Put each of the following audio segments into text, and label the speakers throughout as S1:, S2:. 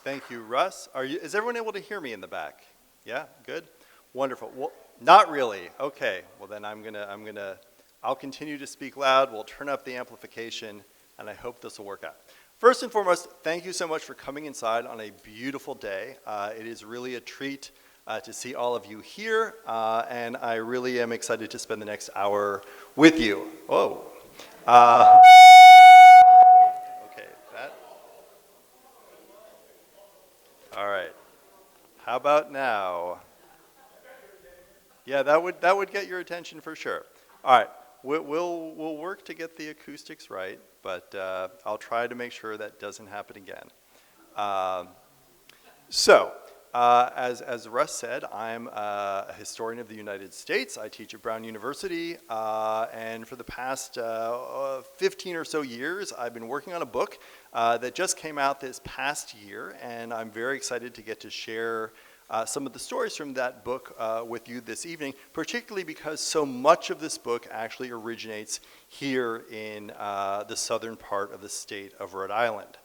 S1: Thank you, Russ. Is everyone able to hear me in the back? Yeah, good? Wonderful. Well, not really. Okay, well then I'll continue to speak loud, we'll turn up the amplification, and I hope this will work out. First and foremost, thank you so much for coming inside on a beautiful day. It is really a treat to see all of you here, and I really am excited to spend the next hour with you. Whoa. Okay, that. All right. How about now? Yeah, that would get your attention for sure. All right, we'll work to get the acoustics right, but I'll try to make sure that doesn't happen again. As Russ said, I'm a historian of the United States. I teach at Brown University, and for the past 15 or so years, I've been working on a book that just came out this past year, and I'm very excited to get to share some of the stories from that book with you this evening, particularly because so much of this book actually originates here in the southern part of the state of Rhode Island.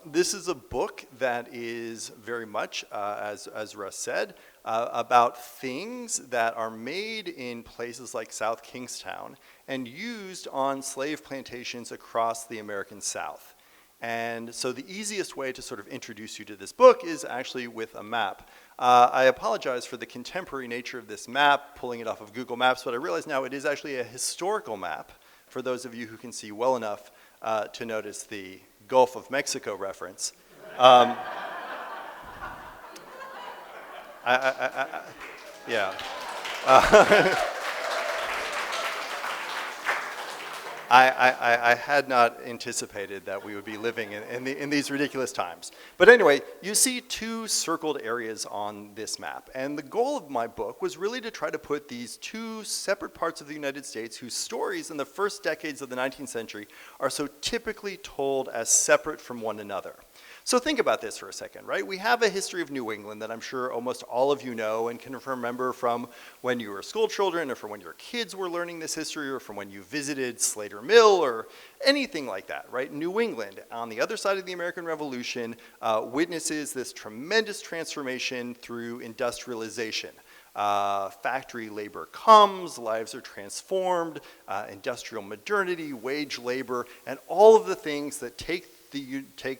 S1: This is a book that is very much, as Russ said, about things that are made in places like South Kingstown and used on slave plantations across the American South. And so the easiest way to sort of introduce you to this book is actually with a map. I apologize for the contemporary nature of this map, pulling it off of Google Maps, but I realize now it is actually a historical map for those of you who can see well enough to notice the Gulf of Mexico reference. Yeah. I had not anticipated that we would be living in these ridiculous times. But anyway, you see two circled areas on this map. And the goal of my book was really to try to put these two separate parts of the United States whose stories in the first decades of the 19th century are so typically told as separate from one another. So think about this for a second, right? We have a history of New England that I'm sure almost all of you know and can remember from when you were school children or from when your kids were learning this history or from when you visited Slater Mill or anything like that, right? New England, on the other side of the American Revolution, witnesses this tremendous transformation through industrialization. Factory labor comes, lives are transformed, industrial modernity, wage labor, and all of the things that take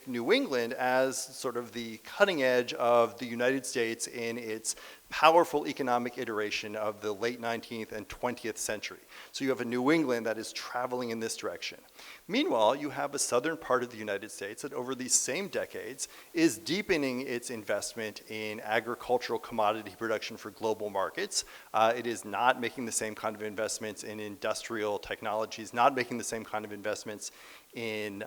S1: New England as sort of the cutting edge of the United States in its powerful economic iteration of the late 19th and 20th century. So you have a New England that is traveling in this direction. Meanwhile, you have a southern part of the United States that over these same decades is deepening its investment in agricultural commodity production for global markets. It is not making the same kind of investments in industrial technologies, not making the same kind of investments in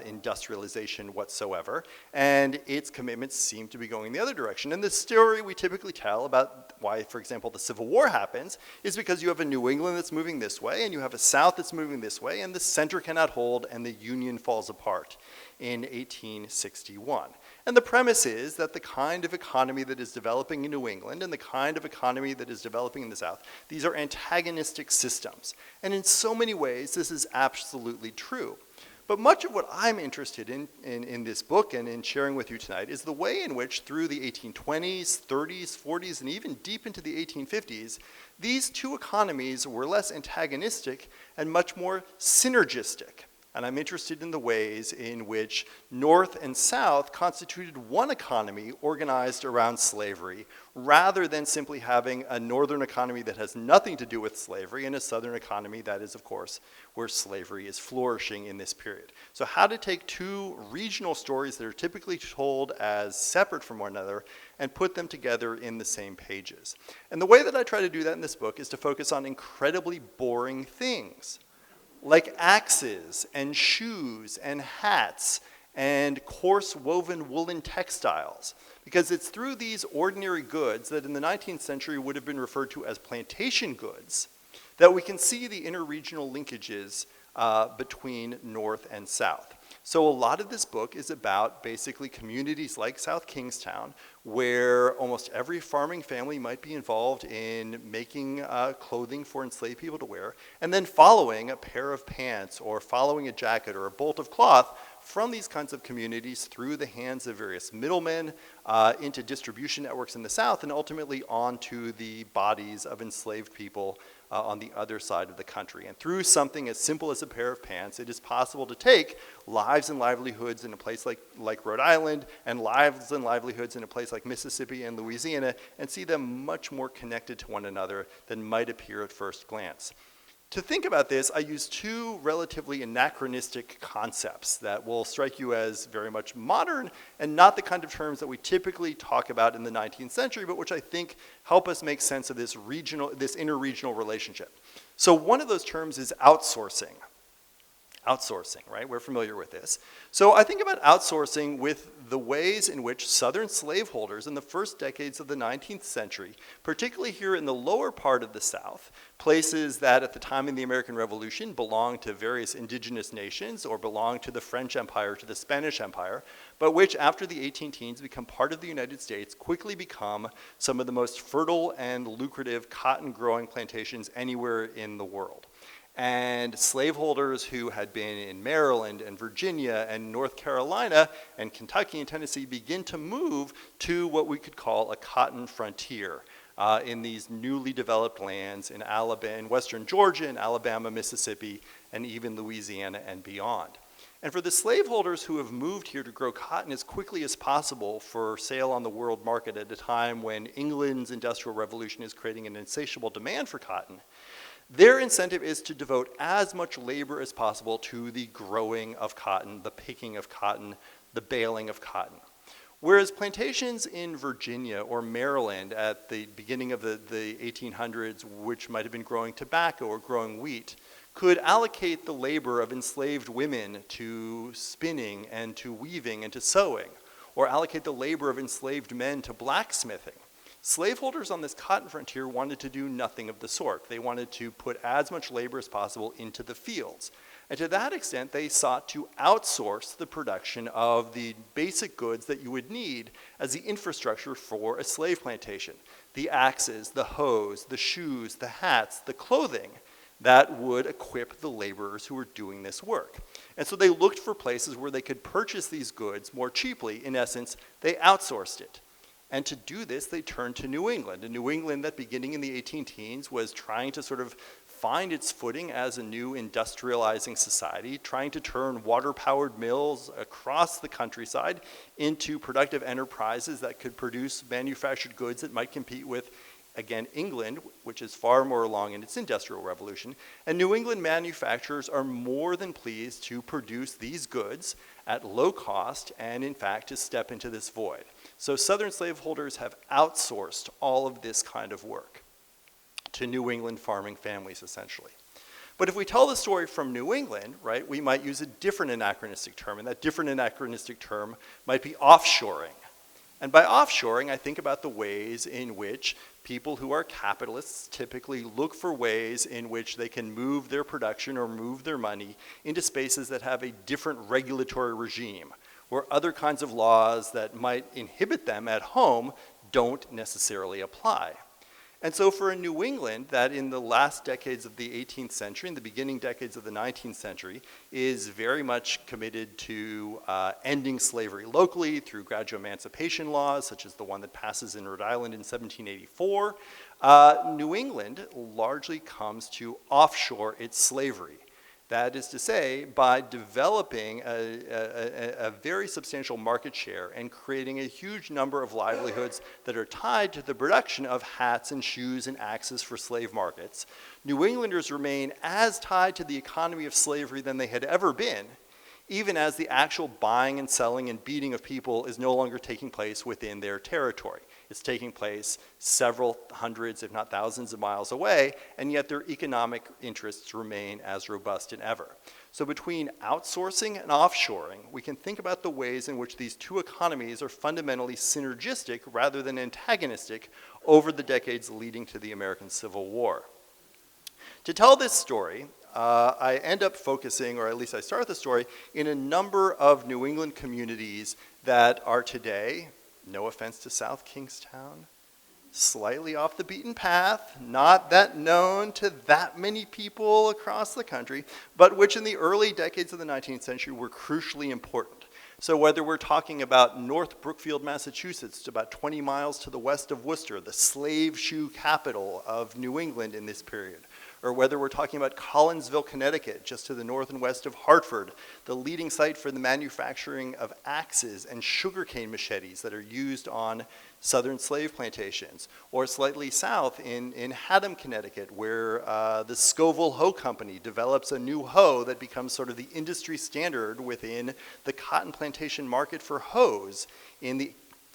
S1: industrialization whatsoever, and its commitments seem to be going the other direction. And the story we typically tell about why, for example, the Civil War happens is because you have a New England that's moving this way, and you have a South that's moving this way, and the center cannot hold, and the Union falls apart in 1861. And the premise is that the kind of economy that is developing in New England and the kind of economy that is developing in the South, these are antagonistic systems. And in so many ways, this is absolutely true. But much of what I'm interested in this book and in sharing with you tonight is the way in which through the 1820s, 30s, 40s, and even deep into the 1850s, these two economies were less antagonistic and much more synergistic. And I'm interested in the ways in which North and South constituted one economy organized around slavery, rather than simply having a Northern economy that has nothing to do with slavery and a Southern economy that is, of course, where slavery is flourishing in this period. So how to take two regional stories that are typically told as separate from one another and put them together in the same pages. And the way that I try to do that in this book is to focus on incredibly boring things, like axes and shoes and hats and coarse woven woolen textiles, because it's through these ordinary goods that in the 19th century would have been referred to as plantation goods that we can see the interregional linkages between North and South. So a lot of this book is about basically communities like South Kingstown, where almost every farming family might be involved in making clothing for enslaved people to wear, and then following a pair of pants or following a jacket or a bolt of cloth from these kinds of communities through the hands of various middlemen into distribution networks in the South, and ultimately onto the bodies of enslaved people on the other side of the country. And through something as simple as a pair of pants, it is possible to take lives and livelihoods in a place like Rhode Island, and lives and livelihoods in a place like Mississippi and Louisiana, and see them much more connected to one another than might appear at first glance. To think about this, I use two relatively anachronistic concepts that will strike you as very much modern and not the kind of terms that we typically talk about in the 19th century, but which I think help us make sense of this interregional relationship. So one of those terms is outsourcing. Outsourcing, right? We're familiar with this. So I think about outsourcing with the ways in which Southern slaveholders in the first decades of the 19th century, particularly here in the lower part of the South, places that at the time of the American Revolution belonged to various indigenous nations or belonged to the French Empire, to the Spanish Empire, but which after the 18 teens become part of the United States, quickly become some of the most fertile and lucrative cotton growing plantations anywhere in the world. And slaveholders who had been in Maryland and Virginia and North Carolina and Kentucky and Tennessee begin to move to what we could call a cotton frontier in these newly developed lands in Alabama, in western Georgia, and Alabama, Mississippi, and even Louisiana and beyond. And for the slaveholders who have moved here to grow cotton as quickly as possible for sale on the world market at a time when England's Industrial Revolution is creating an insatiable demand for cotton, their incentive is to devote as much labor as possible to the growing of cotton, the picking of cotton, the baling of cotton. Whereas plantations in Virginia or Maryland at the beginning of the 1800s, which might have been growing tobacco or growing wheat, could allocate the labor of enslaved women to spinning and to weaving and to sewing, or allocate the labor of enslaved men to blacksmithing. Slaveholders on this cotton frontier wanted to do nothing of the sort. They wanted to put as much labor as possible into the fields. And to that extent, they sought to outsource the production of the basic goods that you would need as the infrastructure for a slave plantation. The axes, the hoes, the shoes, the hats, the clothing that would equip the laborers who were doing this work. And so they looked for places where they could purchase these goods more cheaply. In essence, they outsourced it. And to do this, they turned to New England. And New England that beginning in the 18 teens was trying to sort of find its footing as a new industrializing society, trying to turn water-powered mills across the countryside into productive enterprises that could produce manufactured goods that might compete with, again, England, which is far more along in its industrial revolution. And New England manufacturers are more than pleased to produce these goods at low cost and, in fact, to step into this void. So Southern slaveholders have outsourced all of this kind of work to New England farming families, essentially. But if we tell the story from New England, right, we might use a different anachronistic term, and that different anachronistic term might be offshoring. And by offshoring, I think about the ways in which people who are capitalists typically look for ways in which they can move their production or move their money into spaces that have a different regulatory regime, where other kinds of laws that might inhibit them at home don't necessarily apply. And so for a New England that in the last decades of the 18th century and the beginning decades of the 19th century is very much committed to ending slavery locally through gradual emancipation laws, such as the one that passes in Rhode Island in 1784, New England largely comes to offshore its slavery. That is to say, by developing a very substantial market share and creating a huge number of livelihoods that are tied to the production of hats and shoes and axes for slave markets, New Englanders remain as tied to the economy of slavery than they had ever been, even as the actual buying and selling and beating of people is no longer taking place within their territory. It's taking place several hundreds, if not thousands of miles away, and yet their economic interests remain as robust as ever. So between outsourcing and offshoring, we can think about the ways in which these two economies are fundamentally synergistic rather than antagonistic over the decades leading to the American Civil War. To tell this story, I end up focusing, or at least I start the story, in a number of New England communities that are today, no offense to South Kingstown, slightly off the beaten path, not that known to that many people across the country, but which in the early decades of the 19th century were crucially important. So whether we're talking about North Brookfield, Massachusetts, about 20 miles to the west of Worcester, the slave shoe capital of New England in this period, or whether we're talking about Collinsville, Connecticut, just to the north and west of Hartford, the leading site for the manufacturing of axes and sugarcane machetes that are used on southern slave plantations, or slightly south in Haddam, Connecticut, where the Scoville Hoe Company develops a new hoe that becomes sort of the industry standard within the cotton plantation market for hoes in the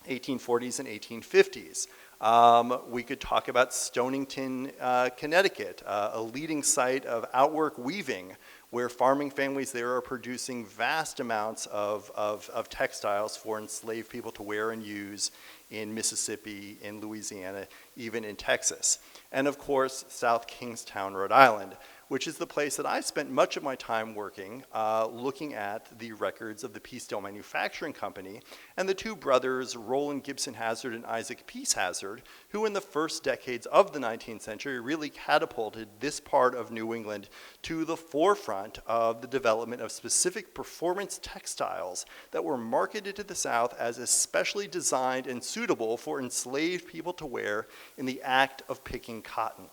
S1: 1840s and 1850s. We could talk about Stonington, Connecticut, a leading site of outwork weaving, where farming families there are producing vast amounts of textiles for enslaved people to wear and use in Mississippi, in Louisiana, even in Texas. And of course, South Kingstown, Rhode Island, which is the place that I spent much of my time working, looking at the records of the Peacedale Manufacturing Company and the two brothers, Roland Gibson Hazard and Isaac Peace Hazard, who in the first decades of the 19th century really catapulted this part of New England to the forefront of the development of specific performance textiles that were marketed to the South as especially designed and suitable for enslaved people to wear in the act of picking cotton.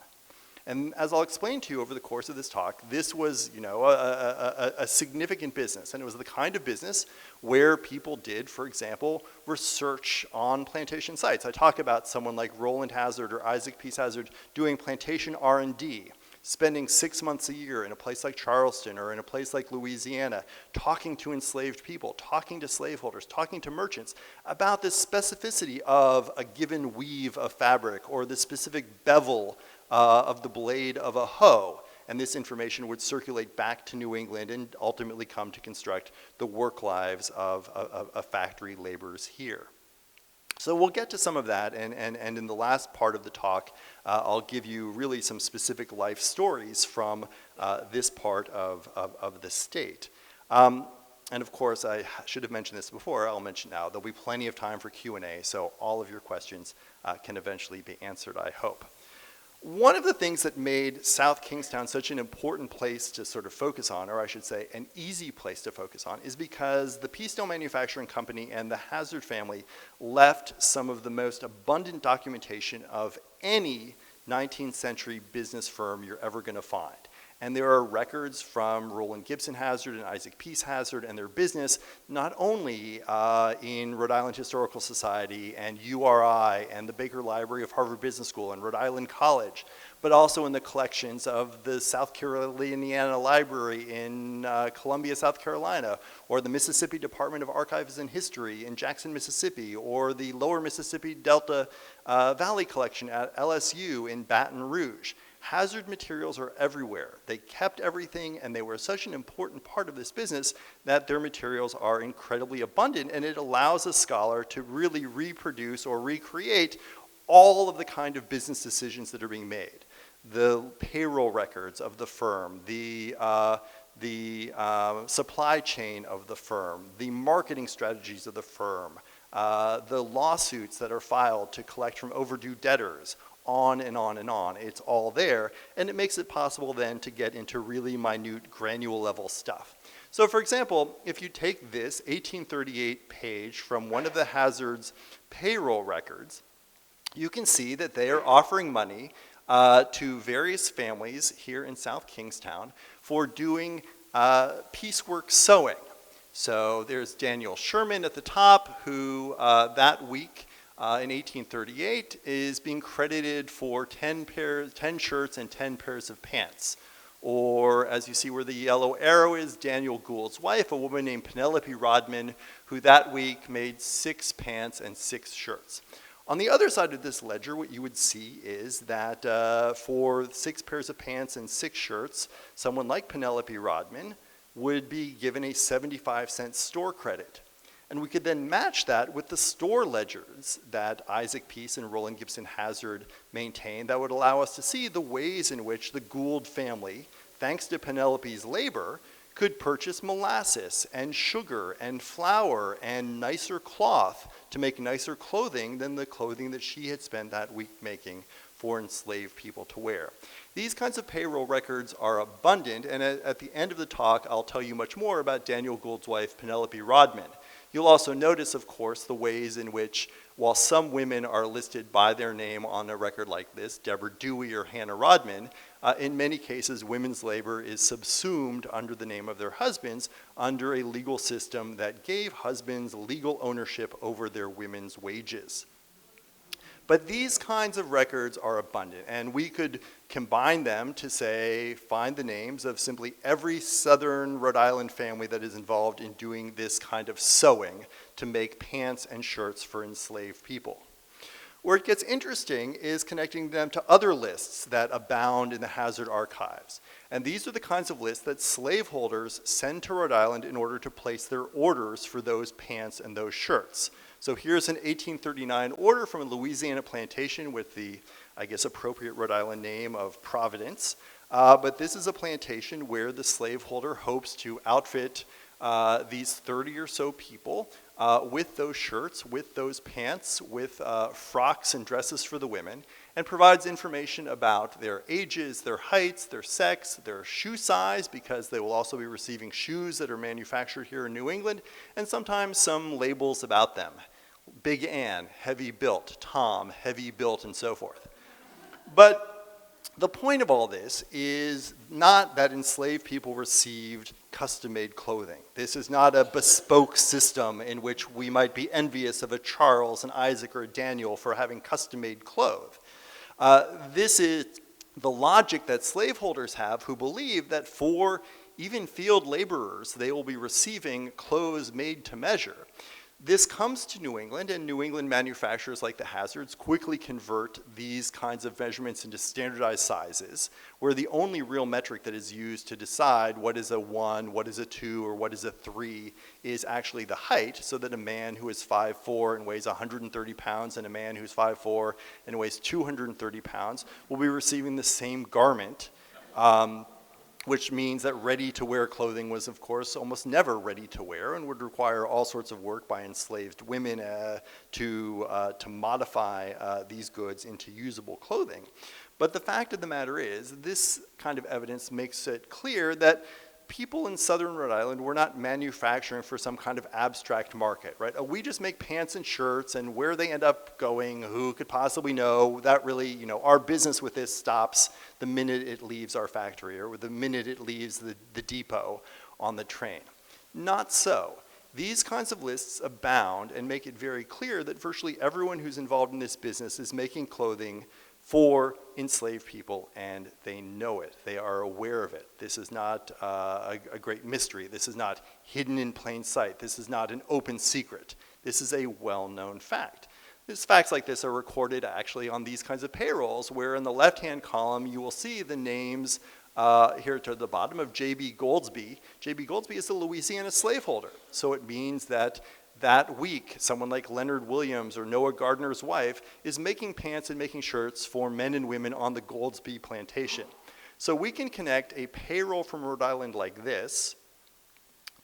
S1: And as I'll explain to you over the course of this talk, this was, a significant business, and it was the kind of business where people did, for example, research on plantation sites. I talk about someone like Roland Hazard or Isaac Peace Hazard doing plantation R&D, spending 6 months a year in a place like Charleston or in a place like Louisiana, talking to enslaved people, talking to slaveholders, talking to merchants about the specificity of a given weave of fabric or the specific bevel of the blade of a hoe. And this information would circulate back to New England and ultimately come to construct the work lives of factory laborers here. So we'll get to some of that, and in the last part of the talk, I'll give you really some specific life stories from this part of the state. And of course, I should have mentioned this before, I'll mention now, there'll be plenty of time for Q&A, so all of your questions can eventually be answered, I hope. One of the things that made South Kingstown such an important place to sort of focus on, or I should say an easy place to focus on, is because the Peacedale Manufacturing Company and the Hazard family left some of the most abundant documentation of any 19th century business firm you're ever going to find. And there are records from Roland Gibson Hazard and Isaac Peace Hazard and their business, not only in Rhode Island Historical Society and URI and the Baker Library of Harvard Business School and Rhode Island College, but also in the collections of the South Carolina Library in Columbia, South Carolina, or the Mississippi Department of Archives and History in Jackson, Mississippi, or the Lower Mississippi Delta Valley Collection at LSU in Baton Rouge. Hazard materials are everywhere. They kept everything, and they were such an important part of this business that their materials are incredibly abundant, and it allows a scholar to really reproduce or recreate all of the kind of business decisions that are being made. The payroll records of the firm, the supply chain of the firm, the marketing strategies of the firm, the lawsuits that are filed to collect from overdue debtors, on and on and on. It's all there, and it makes it possible then to get into really minute, granular level stuff. So for example, if you take this 1838 page from one of the Hazard's payroll records, you can see that they are offering money to various families here in South Kingstown for doing piecework sewing. So there's Daniel Sherman at the top, who that week in 1838 is being credited for 10 shirts and 10 pairs of pants. Or as you see where the yellow arrow is, Daniel Gould's wife, a woman named Penelope Rodman, who that week made 6 pants and 6 shirts. On the other side of this ledger, what you would see is that for 6 pairs of pants and 6 shirts, someone like Penelope Rodman would be given a 75-cent store credit. And we could then match that with the store ledgers that Isaac Peace and Roland Gibson Hazard maintained that would allow us to see the ways in which the Gould family thanks to Penelope's labor, could purchase molasses and sugar and flour and nicer cloth to make nicer clothing than the clothing that she had spent that week making for enslaved people to wear. These kinds of payroll records are abundant, and at the end of the talk, I'll tell you much more about Daniel Gould's wife, Penelope Rodman. You'll also notice, of course, the ways in which, while some women are listed by their name on a record like this, Deborah Dewey or Hannah Rodman, in many cases, women's labor is subsumed under the name of their husbands under a legal system that gave husbands legal ownership over their women's wages. But these kinds of records are abundant, and we could combine them to say, find the names of simply every southern Rhode Island family that is involved in doing this kind of sewing to make pants and shirts for enslaved people. Where it gets interesting is connecting them to other lists that abound in the Hazard archives. And these are the kinds of lists that slaveholders send to Rhode Island in order to place their orders for those pants and those shirts. So here's an 1839 order from a Louisiana plantation with the, I guess, appropriate Rhode Island name of Providence. But this is a plantation where the slaveholder hopes to outfit these 30 or so people with those shirts, with those pants, with frocks and dresses for the women, and provides information about their ages, their heights, their sex, their shoe size, because they will also be receiving shoes that are manufactured here in New England, and sometimes some labels about them. Big Ann, heavy built, Tom, heavy built, and so forth. But the point of all this is not that enslaved people received custom-made clothing. This is not a bespoke system in which we might be envious of a Charles, an Isaac, or a Daniel for having custom-made clothes. This is the logic that slaveholders have who believe that for even field laborers, they will be receiving clothes made to measure. This comes to New England, and New England manufacturers like the Hazards quickly convert these kinds of measurements into standardized sizes, where the only real metric that is used to decide what is a 1, what is a 2, or what is a 3 is actually the height, so that a man who is 5'4" and weighs 130 pounds and a man who's 5'4" and weighs 230 pounds will be receiving the same garment, which means that ready-to-wear clothing was, of course, almost never ready-to-wear and would require all sorts of work by enslaved women to modify these goods into usable clothing. But the fact of the matter is, this kind of evidence makes it clear that people in southern Rhode Island were not manufacturing for some kind of abstract market, right? We just make pants and shirts, and where they end up going, who could possibly know? That really, our business with this stops the minute it leaves our factory or the minute it leaves the depot on the train. Not so. These kinds of lists abound and make it very clear that virtually everyone who's involved in this business is making clothing for enslaved people, and they know it. They are aware of it. This is not a great mystery. This is not hidden in plain sight. This is not an open secret. This is a well-known fact. Facts like this are recorded actually on these kinds of payrolls, where in the left-hand column you will see the names here to the bottom of J.B. Goldsby. J.B. Goldsby is a Louisiana slaveholder, so it means that week, someone like Leonard Williams or Noah Gardner's wife is making pants and making shirts for men and women on the Goldsby plantation. So we can connect a payroll from Rhode Island like this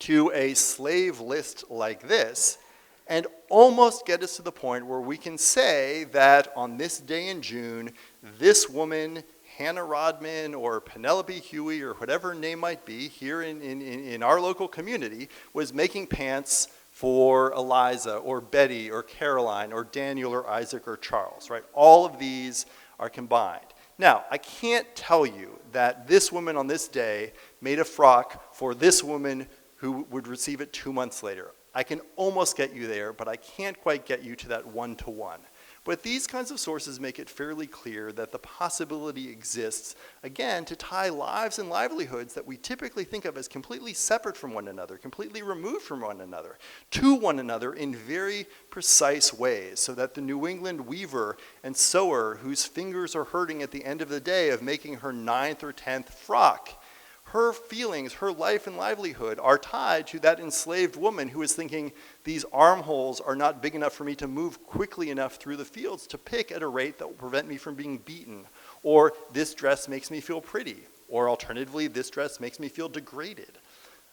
S1: to a slave list like this and almost get us to the point where we can say that on this day in June, this woman, Hannah Rodman or Penelope Huey or whatever her name might be here in our local community, was making pants for Eliza or Betty or Caroline or Daniel or Isaac or Charles, right? All of these are combined. Now, I can't tell you that this woman on this day made a frock for this woman who would receive it 2 months later. I can almost get you there, but I can't quite get you to that one-to-one. But these kinds of sources make it fairly clear that the possibility exists, again, to tie lives and livelihoods that we typically think of as completely separate from one another, completely removed from one another, to one another in very precise ways, so that the New England weaver and sewer whose fingers are hurting at the end of the day of making her 9th or 10th frock, her feelings, her life and livelihood are tied to that enslaved woman who is thinking, these armholes are not big enough for me to move quickly enough through the fields to pick at a rate that will prevent me from being beaten, or this dress makes me feel pretty, Or alternatively, this dress makes me feel degraded.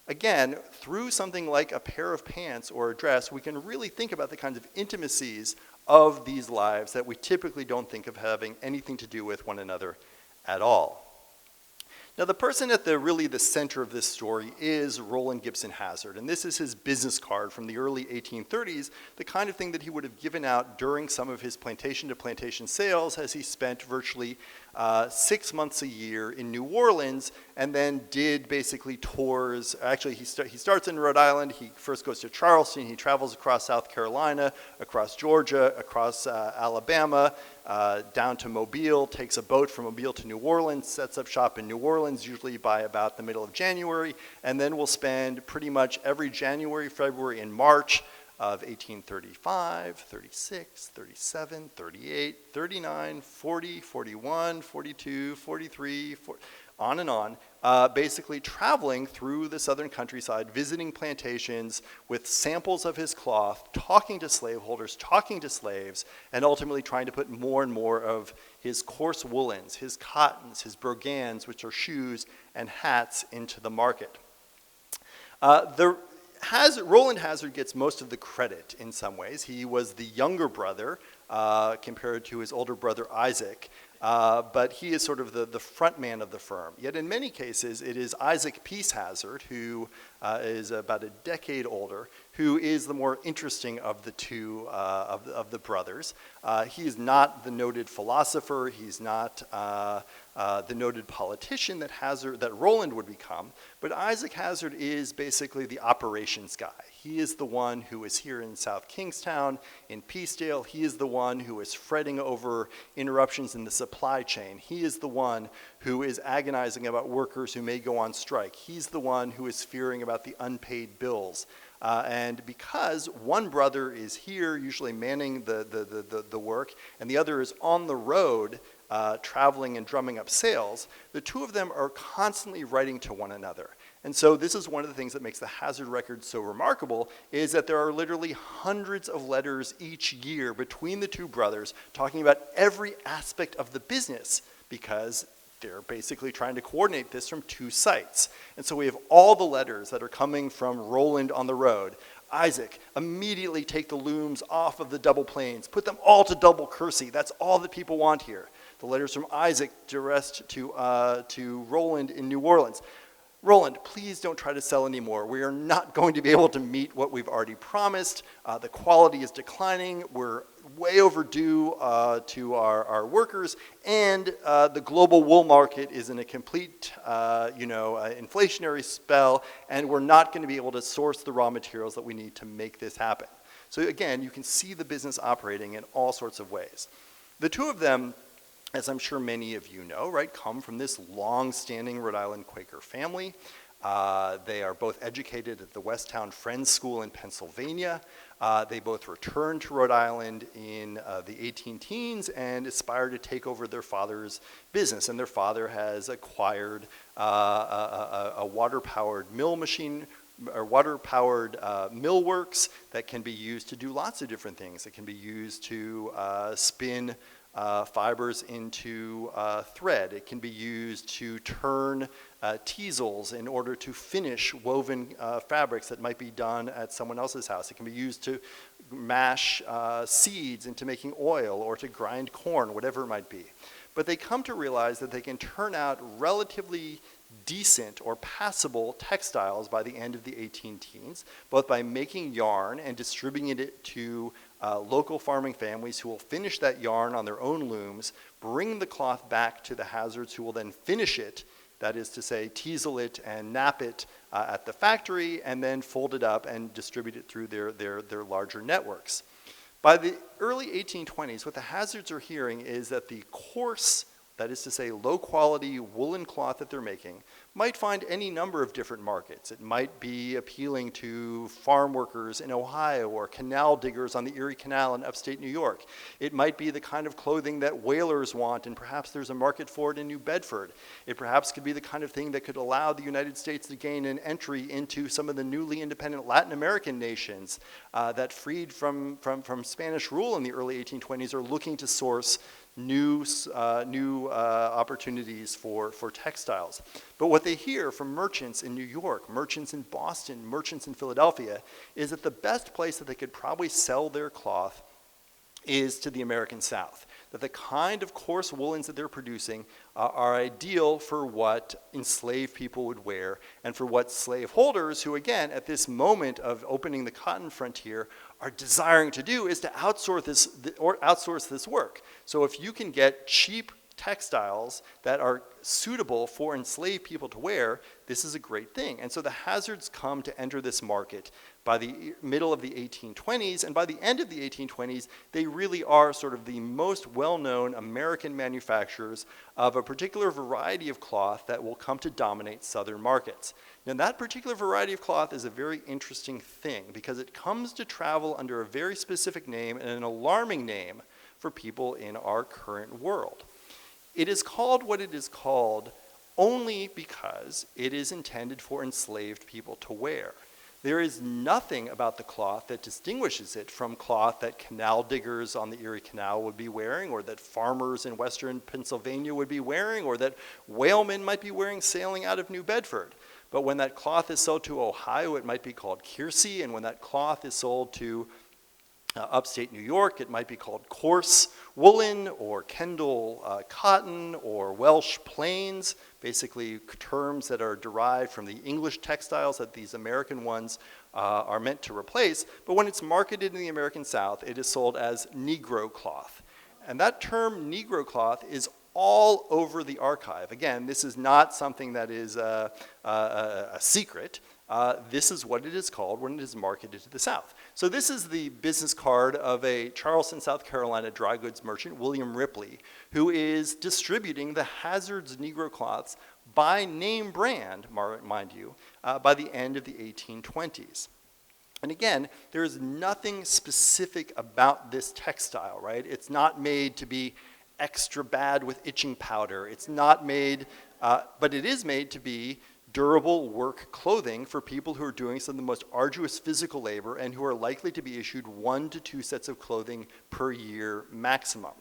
S1: Again, through something like a pair of pants or a dress, we can really think about the kinds of intimacies of these lives that we typically don't think of having anything to do with one another at all. Now, the person at the center of this story is Roland Gibson Hazard, and this is his business card from the early 1830s, the kind of thing that he would have given out during some of his plantation-to-plantation sales as he spent virtually 6 months a year in New Orleans and then did basically tours. Actually, he starts in Rhode Island. He first goes to Charleston. He travels across South Carolina, across Georgia, across Alabama, down to Mobile, takes a boat from Mobile to New Orleans, sets up shop in New Orleans, usually by about the middle of January, and then will spend pretty much every January, February, and March of 1835, 36, 37, 38, 39, 40, 41, 42, 43, 40, on and on, basically traveling through the southern countryside, visiting plantations with samples of his cloth, talking to slaveholders, talking to slaves, and ultimately trying to put more and more of his coarse woolens, his cottons, his brogans, which are shoes and hats, into the market. Roland Hazard gets most of the credit in some ways. He was the younger brother compared to his older brother Isaac, but he is sort of the front man of the firm. Yet in many cases, it is Isaac Peace Hazard, who is about a decade older, who is the more interesting of the two of the brothers. He is not the noted philosopher. He's not the noted politician that Roland would become, but Isaac Hazard is basically the operations guy. He is the one who is here in South Kingstown, in Peacedale. He is the one who is fretting over interruptions in the supply chain. He is the one who is agonizing about workers who may go on strike. He's the one who is fearing about the unpaid bills. And because one brother is here, usually manning the work, and the other is on the road traveling and drumming up sales, the two of them are constantly writing to one another. And so this is one of the things that makes the Hazard record so remarkable, is that there are literally hundreds of letters each year between the two brothers talking about every aspect of the business, because they're basically trying to coordinate this from two sites. And so we have all the letters that are coming from Roland on the road. Isaac, immediately take the looms off of the double planes, put them all to double kersey. That's all that people want here. The letters from Isaac addressed to Roland in New Orleans. Roland, please don't try to sell anymore. We are not going to be able to meet what we've already promised. The quality is declining. We're way overdue to our workers, and the global wool market is in a complete inflationary spell, and we're not going to be able to source the raw materials that we need to make this happen. So again, you can see the business operating in all sorts of ways. The two of them, as I'm sure many of you know, right, come from this long-standing Rhode Island Quaker family. They are both educated at the Westtown Friends School in Pennsylvania. They both returned to Rhode Island in the 18-teens and aspired to take over their father's business. And their father has acquired a water-powered mill machine, or water-powered millworks that can be used to do lots of different things. It can be used to spin fibers into thread. It can be used to turn teasels in order to finish woven fabrics that might be done at someone else's house. It can be used to mash seeds into making oil or to grind corn, whatever it might be. But they come to realize that they can turn out relatively decent or passable textiles by the end of the 18-teens, both by making yarn and distributing it to local farming families who will finish that yarn on their own looms, bring the cloth back to the Hazards, who will then finish it, that is to say, teasel it and nap it at the factory, and then fold it up and distribute it through their larger networks. By the early 1820s, what the Hazards are hearing is that the coarse, that is to say, low-quality woolen cloth that they're making, might find any number of different markets. It might be appealing to farm workers in Ohio or canal diggers on the Erie Canal in upstate New York. It might be the kind of clothing that whalers want, and perhaps there's a market for it in New Bedford. It perhaps could be the kind of thing that could allow the United States to gain an entry into some of the newly independent Latin American nations that, freed from Spanish rule in the early 1820s, are looking to source new opportunities for textiles. But what they hear from merchants in New York, merchants in Boston, merchants in Philadelphia, is that the best place that they could probably sell their cloth is to the American South. That the kind of coarse woolens that they're producing are ideal for what enslaved people would wear and for what slaveholders, who again, at this moment of opening the cotton frontier, are desiring to do, is to outsource this work. So if you can get cheap textiles that are suitable for enslaved people to wear, this is a great thing. And so the Hazards come to enter this market by the middle of the 1820s, and by the end of the 1820s, they really are sort of the most well-known American manufacturers of a particular variety of cloth that will come to dominate Southern markets. Now, that particular variety of cloth is a very interesting thing because it comes to travel under a very specific name and an alarming name for people in our current world. It is called what it is called only because it is intended for enslaved people to wear. There is nothing about the cloth that distinguishes it from cloth that canal diggers on the Erie Canal would be wearing, or that farmers in western Pennsylvania would be wearing, or that whalemen might be wearing sailing out of New Bedford. But when that cloth is sold to Ohio, it might be called Kiersey, and when that cloth is sold to upstate New York, it might be called coarse woolen or Kendall cotton or Welsh plains, basically terms that are derived from the English textiles that these American ones are meant to replace. But when it's marketed in the American South, it is sold as Negro cloth. And that term Negro cloth is all over the archive. Again, this is not something that is a secret. This is what it is called when it is marketed to the South. So this is the business card of a Charleston, South Carolina dry goods merchant, William Ripley, who is distributing the Hazards Negro cloths by name brand, mind you, by the end of the 1820s. And again, there is nothing specific about this textile, right? It's not made to be extra bad with itching powder. It's not made, but it is made to be durable work clothing for people who are doing some of the most arduous physical labor and who are likely to be issued 1 to 2 sets of clothing per year maximum.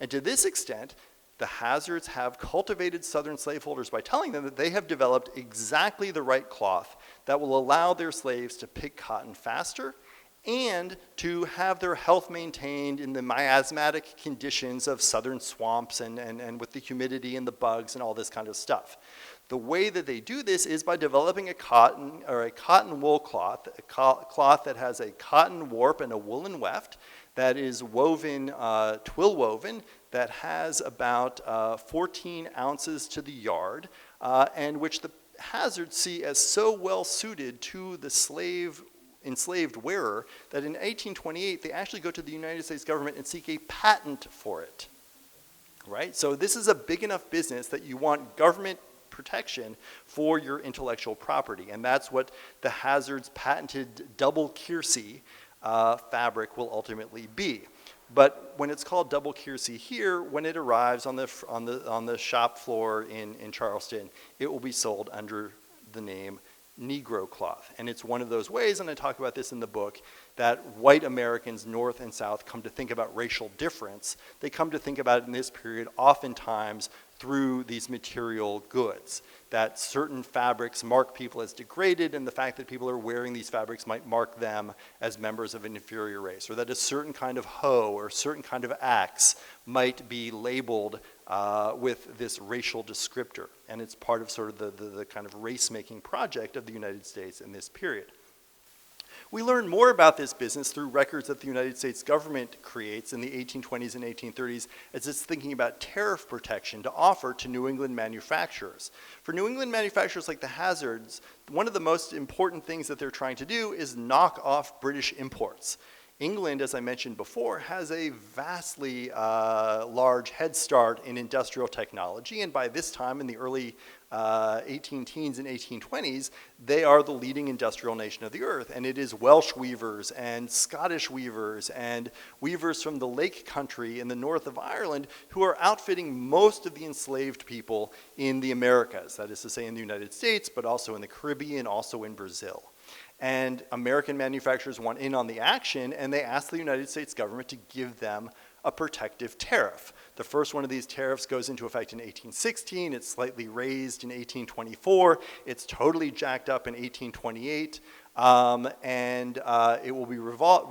S1: And to this extent, the Hazards have cultivated Southern slaveholders by telling them that they have developed exactly the right cloth that will allow their slaves to pick cotton faster and to have their health maintained in the miasmatic conditions of southern swamps and with the humidity and the bugs and all this kind of stuff. The way that they do this is by developing a cotton wool cloth, a cloth that has a cotton warp and a woolen weft that is woven, twill woven, that has about 14 ounces to the yard, and which the Hazards see as so well suited to the enslaved wearer that in 1828 they actually go to the United States government and seek a patent for it. Right? So this is a big enough business that you want government protection for your intellectual property, and that's what the Hazards patented double Kiersey fabric will ultimately be. But when it's called double Kiersey here, when it arrives on the shop floor in Charleston, it will be sold under the name Negro cloth. And it's one of those ways, and I talk about this in the book, that white Americans, North and South, come to think about racial difference. They come to think about it in this period oftentimes through these material goods, that certain fabrics mark people as degraded, and the fact that people are wearing these fabrics might mark them as members of an inferior race, or that a certain kind of hoe or a certain kind of axe might be labeled with this racial descriptor. And it's part of sort of the kind of race-making project of the United States in this period. We learn more about this business through records that the United States government creates in the 1820s and 1830s as it's thinking about tariff protection to offer to New England manufacturers. For New England manufacturers like the Hazards, one of the most important things that they're trying to do is knock off British imports. England, as I mentioned before, has a vastly large head start in industrial technology, and by this time in the early 18-teens and 1820s, they are the leading industrial nation of the earth, and it is Welsh weavers and Scottish weavers and weavers from the Lake Country in the north of Ireland who are outfitting most of the enslaved people in the Americas, that is to say in the United States, but also in the Caribbean, also in Brazil. And American manufacturers want in on the action, and they ask the United States government to give them a a protective tariff. The first one of these tariffs goes into effect in 1816. It's slightly raised in 1824. It's totally jacked up in 1828. It will be revised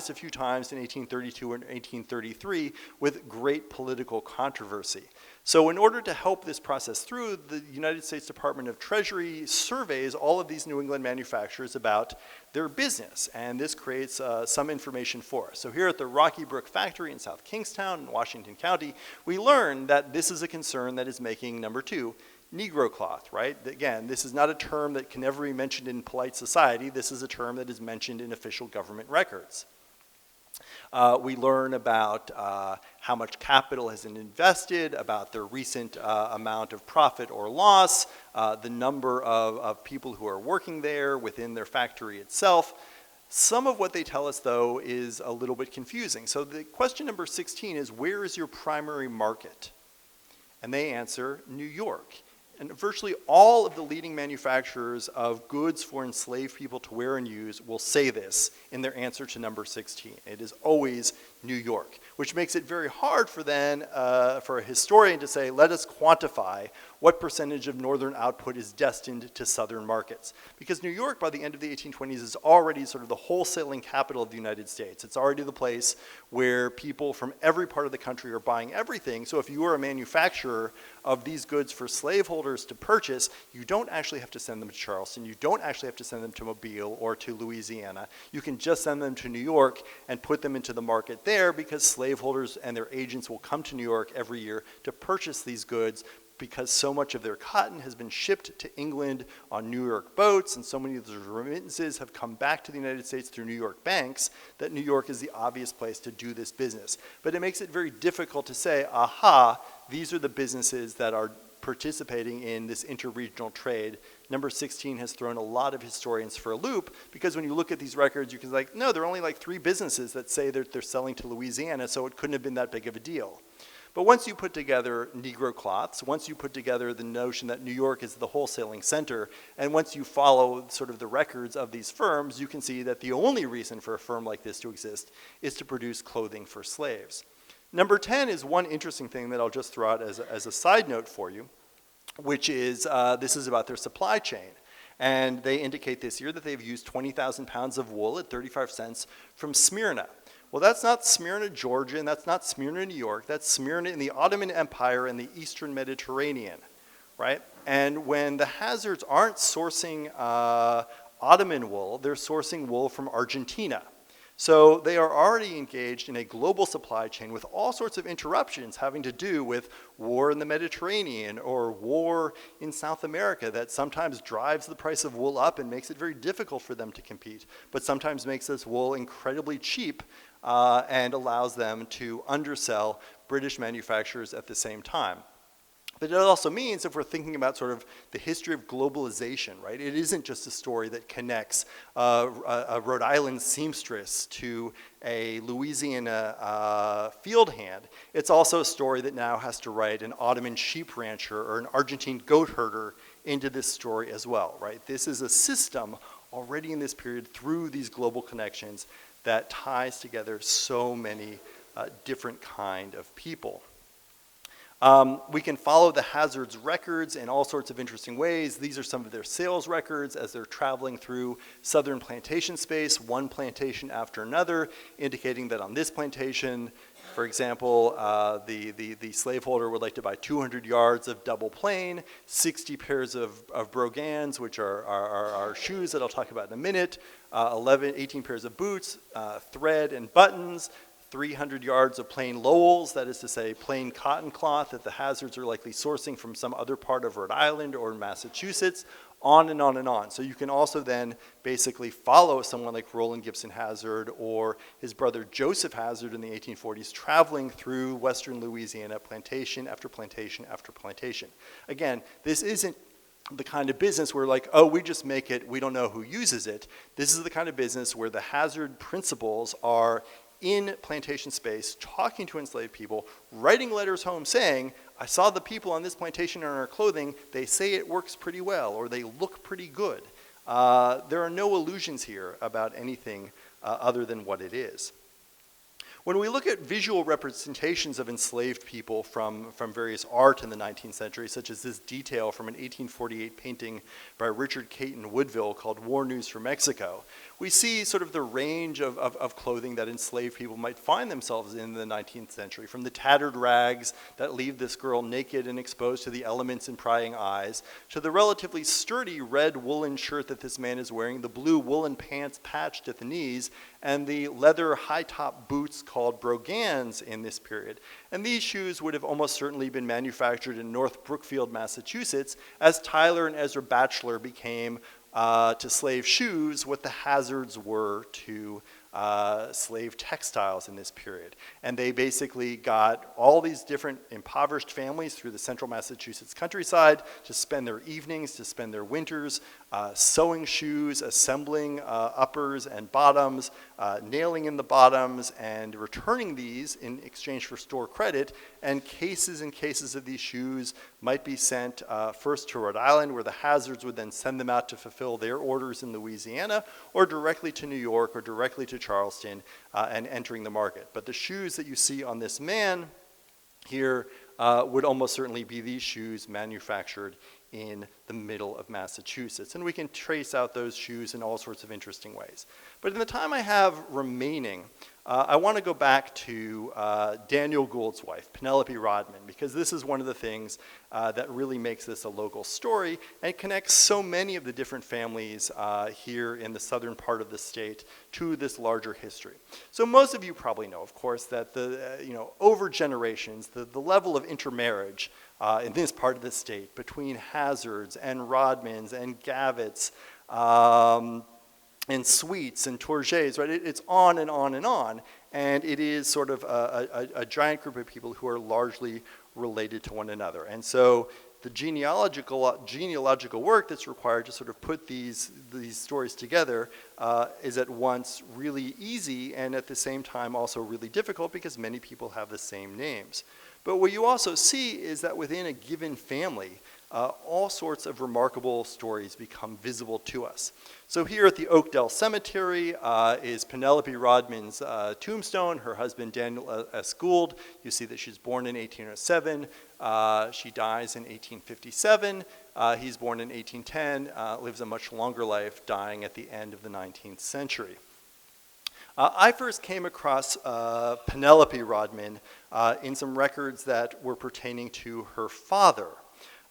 S1: a few times in 1832 and 1833 with great political controversy. So in order to help this process through, the United States Department of Treasury surveys all of these New England manufacturers about their business, and this creates some information for us. So here at the Rocky Brook factory in South Kingstown in Washington County, we learn that this is a concern that is making, number 2, Negro cloth, right? Again, this is not a term that can ever be mentioned in polite society. This is a term that is mentioned in official government records. We learn about how much capital has been invested, about their recent amount of profit or loss, the number of people who are working there within their factory itself. Some of what they tell us, though, is a little bit confusing. So the question number 16 is, where is your primary market? And they answer, New York. And virtually all of the leading manufacturers of goods for enslaved people to wear and use will say this in their answer to number 16. It is always New York, which makes it very hard for a historian to say, let us quantify what percentage of northern output is destined to southern markets. Because New York, by the end of the 1820s, is already sort of the wholesaling capital of the United States. It's already the place where people from every part of the country are buying everything. So if you are a manufacturer of these goods for slaveholders to purchase, you don't actually have to send them to Charleston. You don't actually have to send them to Mobile or to Louisiana. You can just send them to New York and put them into the market there, because slaveholders and their agents will come to New York every year to purchase these goods, because so much of their cotton has been shipped to England on New York boats, and so many of the remittances have come back to the United States through New York banks, that New York is the obvious place to do this business. But it makes it very difficult to say, aha, these are the businesses that are participating in this interregional trade. Number 16 has thrown a lot of historians for a loop, because when you look at these records, you can like, no, there are only like 3 businesses that say that they're selling to Louisiana, so it couldn't have been that big of a deal. But once you put together Negro cloths, once you put together the notion that New York is the wholesaling center, and once you follow sort of the records of these firms, you can see that the only reason for a firm like this to exist is to produce clothing for slaves. Number 10 is one interesting thing that I'll just throw out as a side note for you, which is this is about their supply chain. And they indicate this year that they've used 20,000 pounds of wool at 35 cents from Smyrna. Well, that's not Smyrna, Georgia, and that's not Smyrna, New York. That's Smyrna in the Ottoman Empire and the Eastern Mediterranean, right? And when the Hazards aren't sourcing Ottoman wool, they're sourcing wool from Argentina. So they are already engaged in a global supply chain with all sorts of interruptions having to do with war in the Mediterranean or war in South America that sometimes drives the price of wool up and makes it very difficult for them to compete, but sometimes makes this wool incredibly cheap and allows them to undersell British manufacturers at the same time. But it also means, if we're thinking about sort of the history of globalization, right, it isn't just a story that connects a Rhode Island seamstress to a Louisiana field hand. It's also a story that now has to write an Ottoman sheep rancher or an Argentine goat herder into this story as well, right? This is a system already in this period through these global connections that ties together so many different kind of people. We can follow the Hazards records in all sorts of interesting ways. These are some of their sales records as they're traveling through southern plantation space, one plantation after another, indicating that on this plantation, for example, the slaveholder would like to buy 200 yards of double plane, 60 pairs of brogans, which are shoes that I'll talk about in a minute, 18 pairs of boots, thread and buttons, 300 yards of plain Lowells, that is to say plain cotton cloth that the Hazards are likely sourcing from some other part of Rhode Island or Massachusetts, on and on and on. So you can also then basically follow someone like Roland Gibson Hazard or his brother Joseph Hazard in the 1840s traveling through western Louisiana, plantation after plantation after plantation. Again, this isn't the kind of business where like, oh, we just make it, we don't know who uses it. This is the kind of business where the Hazard principles are in plantation space, talking to enslaved people, writing letters home saying, I saw the people on this plantation in our clothing, they say it works pretty well, or they look pretty good. There are no illusions here about anything other than what it is. When we look at visual representations of enslaved people from various art in the 19th century, such as this detail from an 1848 painting by Richard Caton Woodville called War News from Mexico, we see sort of the range of clothing that enslaved people might find themselves in the 19th century, from the tattered rags that leave this girl naked and exposed to the elements and prying eyes, to the relatively sturdy red woolen shirt that this man is wearing, the blue woolen pants patched at the knees, and the leather high-top boots called brogans in this period. And these shoes would have almost certainly been manufactured in North Brookfield, Massachusetts, as Tyler and Ezra Batchelor became to slave shoes what the Hazards were to slave textiles in this period. And they basically got all these different impoverished families through the central Massachusetts countryside to spend their evenings, to spend their winters sewing shoes, assembling uppers and bottoms, nailing in the bottoms, and returning these in exchange for store credit. And cases of these shoes might be sent first to Rhode Island, where the Hazards would then send them out to fulfill their orders in Louisiana, or directly to New York, or directly to Charleston, and entering the market. But the shoes that you see on this man here would almost certainly be these shoes manufactured in the middle of Massachusetts. And we can trace out those shoes in all sorts of interesting ways. But in the time I have remaining, I want to go back to Daniel Gould's wife, Penelope Rodman, because this is one of the things that really makes this a local story and connects so many of the different families here in the southern part of the state to this larger history. So most of you probably know, of course, that over generations, the level of intermarriage in this part of the state between Hazards and Rodmans and Gavets and Sweets and Tourgets, right? It's on and on and on. And it is sort of a giant group of people who are largely related to one another. And so the genealogical work that's required to sort of put these stories together is at once really easy and at the same time also really difficult because many people have the same names. But what you also see is that within a given family, all sorts of remarkable stories become visible to us. So here at the Oakdale Cemetery is Penelope Rodman's tombstone, her husband Daniel S. Gould. You see that she's born in 1807. She dies in 1857. He's born in 1810, lives a much longer life, dying at the end of the 19th century. I first came across Penelope Rodman in some records that were pertaining to her father.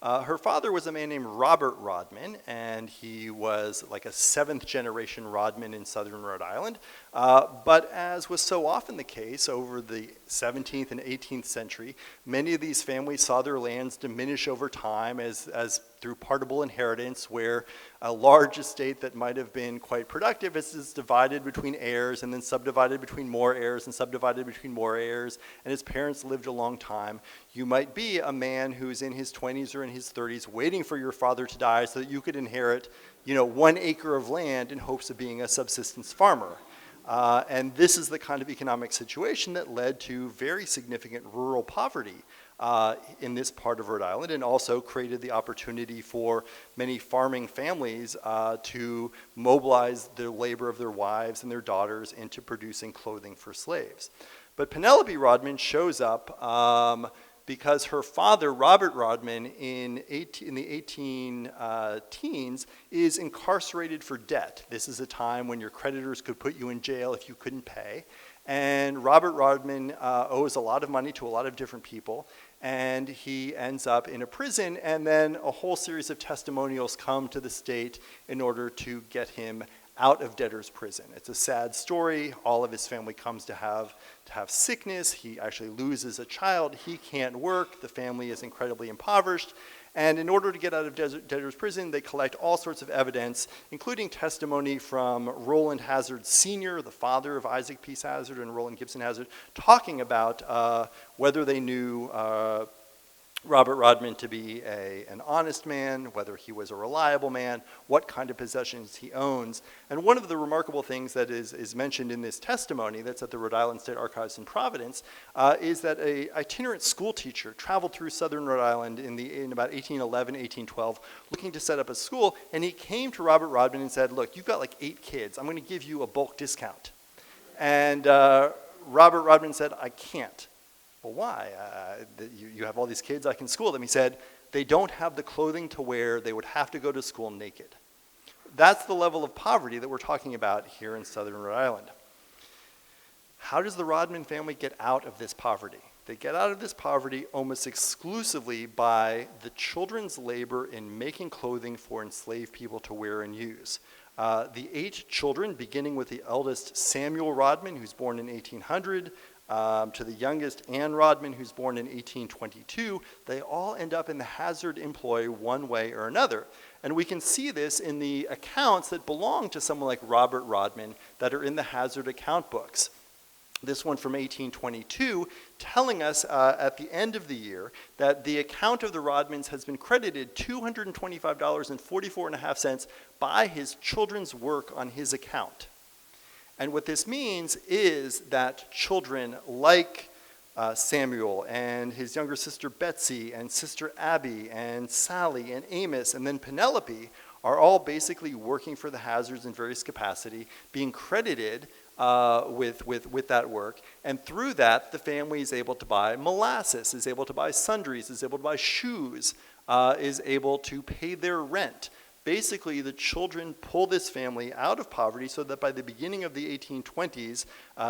S1: Her father was a man named Robert Rodman, and he was like a 7th generation Rodman in southern Rhode Island. But as was so often the case over the 17th and 18th century, many of these families saw their lands diminish over time as through partable inheritance, where a large estate that might have been quite productive is divided between heirs and then subdivided between more heirs and subdivided between more heirs, and his parents lived a long time. You might be a man who's in his 20s or in his 30s waiting for your father to die so that you could inherit 1 acre of land in hopes of being a subsistence farmer. And this is the kind of economic situation that led to very significant rural poverty in this part of Rhode Island, and also created the opportunity for many farming families to mobilize the labor of their wives and their daughters into producing clothing for slaves. But Penelope Rodman shows up because her father, Robert Rodman, in the 18 teens, is incarcerated for debt. This is a time when your creditors could put you in jail if you couldn't pay. And Robert Rodman owes a lot of money to a lot of different people, and he ends up in a prison, and then a whole series of testimonials come to the state in order to get him out of debtor's prison. It's a sad story. All of his family comes to have sickness. He actually loses a child. He can't work. The family is incredibly impoverished. And in order to get out of debtor's prison, they collect all sorts of evidence, including testimony from Roland Hazard Sr., the father of Isaac Peace Hazard and Roland Gibson Hazard, talking about whether they knew Robert Rodman to be an honest man, whether he was a reliable man, what kind of possessions he owns. And one of the remarkable things that is mentioned in this testimony that's at the Rhode Island State Archives in Providence is that an itinerant school teacher traveled through southern Rhode Island in about 1811, 1812, looking to set up a school, and he came to Robert Rodman and said, "Look, you've got like 8 kids. I'm going to give you a bulk discount." And Robert Rodman said, I can't. Well, why? You have all these kids, I can school them. He said, they don't have the clothing to wear, they would have to go to school naked. That's the level of poverty that we're talking about here in southern Rhode Island. How does the Rodman family get out of this poverty? They get out of this poverty almost exclusively by the children's labor in making clothing for enslaved people to wear and use. The 8 children, beginning with the eldest Samuel Rodman, who's born in 1800, to the youngest Anne Rodman, who's born in 1822, they all end up in the Hazard employ one way or another. And we can see this in the accounts that belong to someone like Robert Rodman that are in the Hazard account books. This one from 1822 telling us at the end of the year that the account of the Rodmans has been credited $225.44.5 by his children's work on his account. And what this means is that children like Samuel and his younger sister Betsy and sister Abby and Sally and Amos and then Penelope are all basically working for the Hazards in various capacity, being credited with that work. And through that, the family is able to buy molasses, is able to buy sundries, is able to buy shoes, is able to pay their rent. Basically, the children pull this family out of poverty so that by the beginning of the 1820s,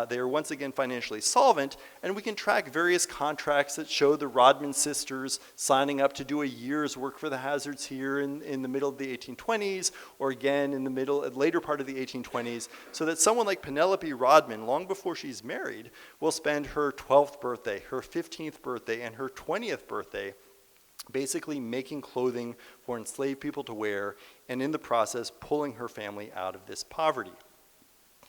S1: they are once again financially solvent, and we can track various contracts that show the Rodman sisters signing up to do a year's work for the Hazards here in the middle of the 1820s, or again in the later part of the 1820s, so that someone like Penelope Rodman, long before she's married, will spend her 12th birthday, her 15th birthday, and her 20th birthday basically making clothing for enslaved people to wear, and in the process pulling her family out of this poverty.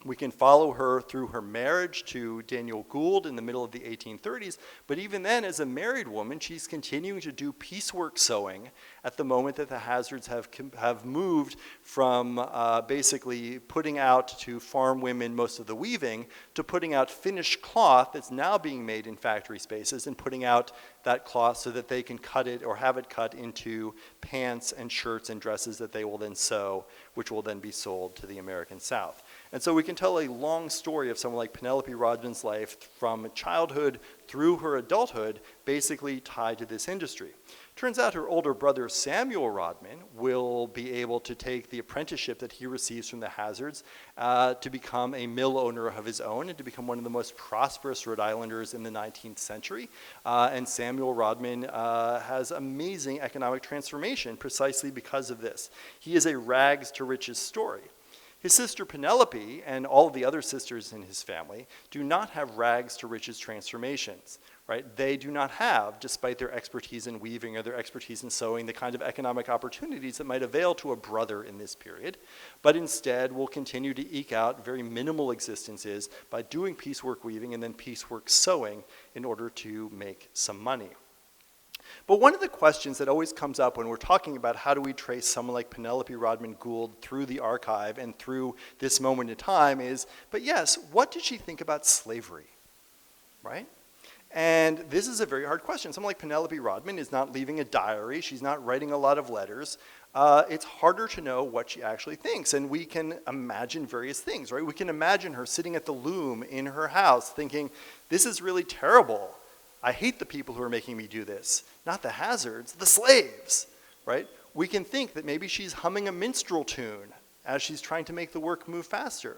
S1: We can follow her through her marriage to Daniel Gould in the middle of the 1830s, but even then, as a married woman, she's continuing to do piecework sewing at the moment that the Hazards have moved from basically putting out to farm women most of the weaving to putting out finished cloth that's now being made in factory spaces and putting out that cloth so that they can cut it or have it cut into pants and shirts and dresses that they will then sew, which will then be sold to the American South. And so we can tell a long story of someone like Penelope Rodman's life from childhood through her adulthood, basically tied to this industry. Turns out her older brother Samuel Rodman will be able to take the apprenticeship that he receives from the Hazards to become a mill owner of his own and to become one of the most prosperous Rhode Islanders in the 19th century. And Samuel Rodman has amazing economic transformation precisely because of this. He is a rags to riches story. His sister Penelope and all of the other sisters in his family do not have rags to riches transformations, right? They do not have, despite their expertise in weaving or their expertise in sewing, the kind of economic opportunities that might avail to a brother in this period, but instead will continue to eke out very minimal existences by doing piecework weaving and then piecework sewing in order to make some money. But one of the questions that always comes up when we're talking about how do we trace someone like Penelope Rodman Gould through the archive and through this moment in time is, but yes, what did she think about slavery, right? And this is a very hard question. Someone like Penelope Rodman is not leaving a diary. She's not writing a lot of letters. It's harder to know what she actually thinks, and we can imagine various things, right? We can imagine her sitting at the loom in her house thinking, this is really terrible. I hate the people who are making me do this. Not the Hazards, the slaves, right? We can think that maybe she's humming a minstrel tune as she's trying to make the work move faster.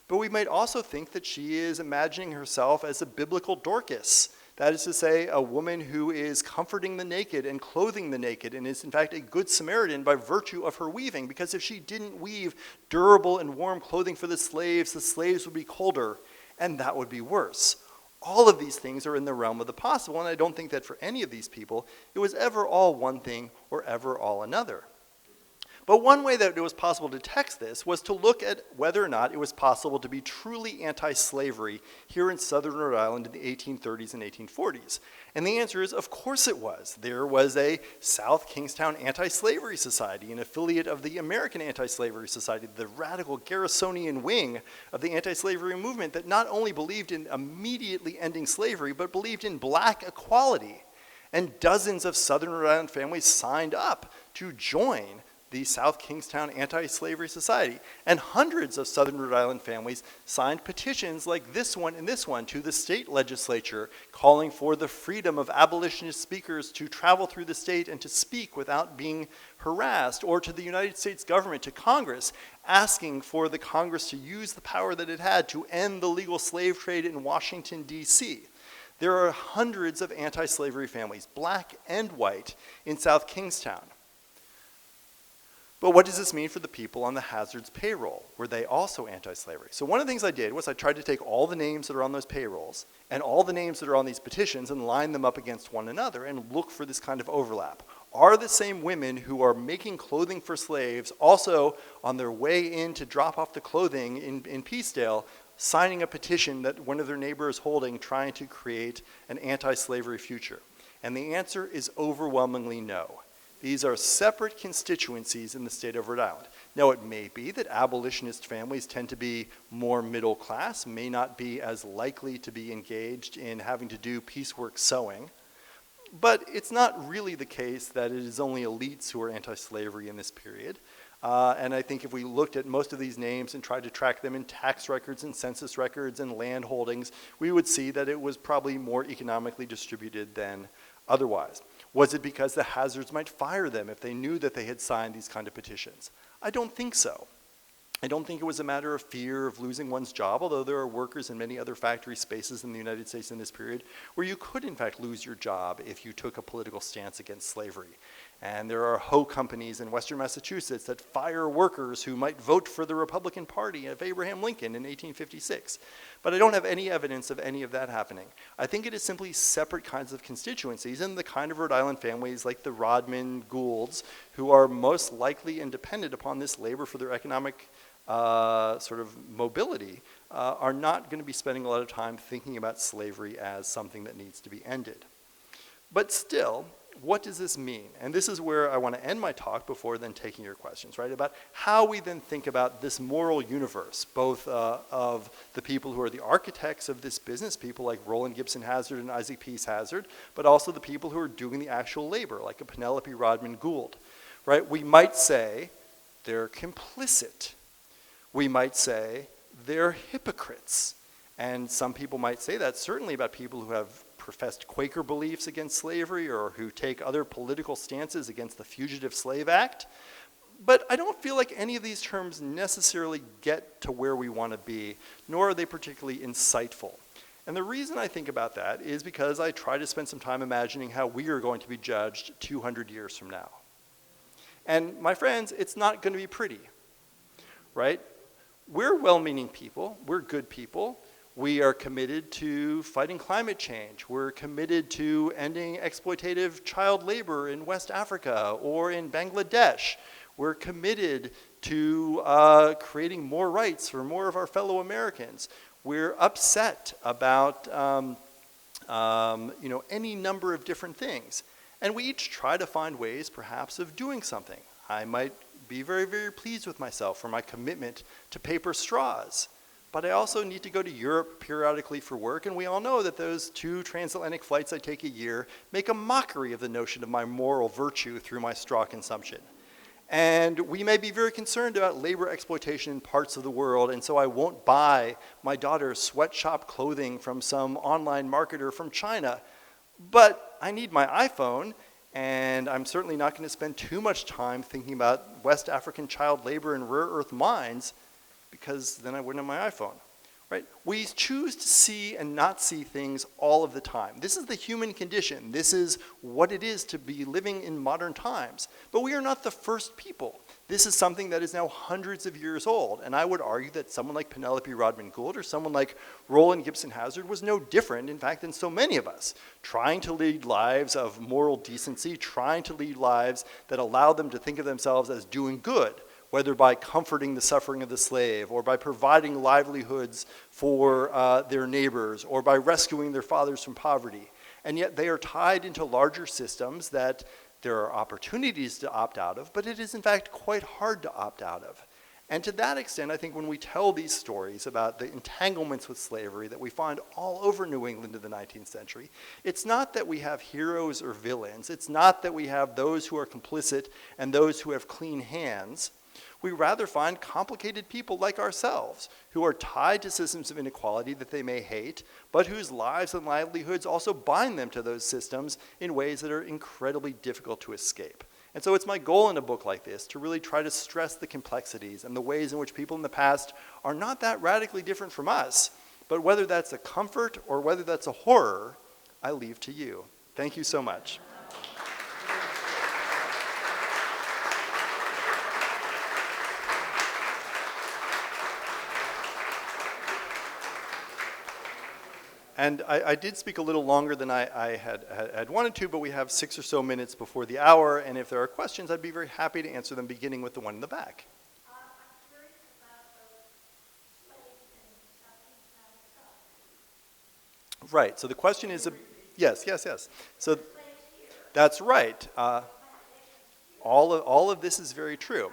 S1: But we might also think that she is imagining herself as a biblical Dorcas. That is to say, a woman who is comforting the naked and clothing the naked and is in fact a good Samaritan by virtue of her weaving. Because if she didn't weave durable and warm clothing for the slaves would be colder, and that would be worse. All of these things are in the realm of the possible, and I don't think that for any of these people, it was ever all one thing or ever all another. But one way that it was possible to text this was to look at whether or not it was possible to be truly anti-slavery here in southern Rhode Island in the 1830s and 1840s. And the answer is, of course it was. There was a South Kingstown Anti-Slavery Society, an affiliate of the American Anti-Slavery Society, the radical Garrisonian wing of the anti-slavery movement that not only believed in immediately ending slavery, but believed in black equality. And dozens of southern Rhode Island families signed up to join the South Kingstown Anti-Slavery Society. And hundreds of Southern Rhode Island families signed petitions like this one and this one to the state legislature, calling for the freedom of abolitionist speakers to travel through the state and to speak without being harassed, or to the United States government, to Congress, asking for the Congress to use the power that it had to end the legal slave trade in Washington, D.C. There are hundreds of anti-slavery families, black and white, in South Kingstown. But what does this mean for the people on the Hazard's payroll? Were they also anti-slavery? So one of the things I did was I tried to take all the names that are on those payrolls and all the names that are on these petitions and line them up against one another and look for this kind of overlap. Are the same women who are making clothing for slaves also on their way in to drop off the clothing in Peacedale signing a petition that one of their neighbors is holding, trying to create an anti-slavery future? And the answer is overwhelmingly no. These are separate constituencies in the state of Rhode Island. Now, it may be that abolitionist families tend to be more middle class, may not be as likely to be engaged in having to do piecework sewing, but it's not really the case that it is only elites who are anti-slavery in this period. And I think if we looked at most of these names and tried to track them in tax records and census records and land holdings, we would see that it was probably more economically distributed than otherwise. Was it because the Hazards might fire them if they knew that they had signed these kind of petitions? I don't think so. I don't think it was a matter of fear of losing one's job, although there are workers in many other factory spaces in the United States in this period where you could in fact lose your job if you took a political stance against slavery. And there are hoe companies in Western Massachusetts that fire workers who might vote for the Republican Party of Abraham Lincoln in 1856. But I don't have any evidence of any of that happening. I think it is simply separate kinds of constituencies and the kind of Rhode Island families like the Rodman Goulds who are most likely and dependent upon this labor for their economic sort of mobility are not going to be spending a lot of time thinking about slavery as something that needs to be ended. But still, what does this mean? And this is where I want to end my talk before then taking your questions, right? About how we then think about this moral universe, both of the people who are the architects of this business, people like Roland Gibson Hazard and Isaac Peace Hazard, but also the people who are doing the actual labor, like a Penelope Rodman Gould, right? We might say they're complicit. We might say they're hypocrites. And some people might say that certainly about people who have professed Quaker beliefs against slavery or who take other political stances against the Fugitive Slave Act. But I don't feel like any of these terms necessarily get to where we want to be, nor are they particularly insightful. And the reason I think about that is because I try to spend some time imagining how we are going to be judged 200 years from now. And my friends, it's not going to be pretty, right? We're well-meaning people, we're good people. We are committed to fighting climate change. We're committed to ending exploitative child labor in West Africa or in Bangladesh. We're committed to creating more rights for more of our fellow Americans. We're upset about any number of different things. And we each try to find ways, perhaps, of doing something. I might be very, very pleased with myself for my commitment to paper straws. But I also need to go to Europe periodically for work, and we all know that those 2 transatlantic flights I take a year make a mockery of the notion of my moral virtue through my straw consumption. And we may be very concerned about labor exploitation in parts of the world, and so I won't buy my daughter's sweatshop clothing from some online marketer from China. But I need my iPhone, and I'm certainly not going to spend too much time thinking about West African child labor in rare earth mines, because then I wouldn't have my iPhone, right? We choose to see and not see things all of the time. This is the human condition. This is what it is to be living in modern times. But we are not the first people. This is something that is now hundreds of years old. And I would argue that someone like Penelope Rodman Gould or someone like Roland Gibson Hazard was no different, in fact, than so many of us, trying to lead lives of moral decency, trying to lead lives that allow them to think of themselves as doing good, whether by comforting the suffering of the slave, or by providing livelihoods for their neighbors, or by rescuing their fathers from poverty. And yet they are tied into larger systems that there are opportunities to opt out of, but it is in fact quite hard to opt out of. And to that extent, I think when we tell these stories about the entanglements with slavery that we find all over New England in the 19th century, it's not that we have heroes or villains. It's not that we have those who are complicit and those who have clean hands. We rather find complicated people like ourselves who are tied to systems of inequality that they may hate, but whose lives and livelihoods also bind them to those systems in ways that are incredibly difficult to escape. And so it's my goal in a book like this to really try to stress the complexities and the ways in which people in the past are not that radically different from us. But whether that's a comfort or whether that's a horror, I leave to you. Thank you so much. And I did speak a little longer than I had wanted to, but we have 6 or so minutes before the hour, and if there are questions, I'd be very happy to answer them, beginning with the one in the back.
S2: I'm curious about those slaves in Southeast Africa.
S1: Right, so the question is, yes. So that's right. All of this is very true.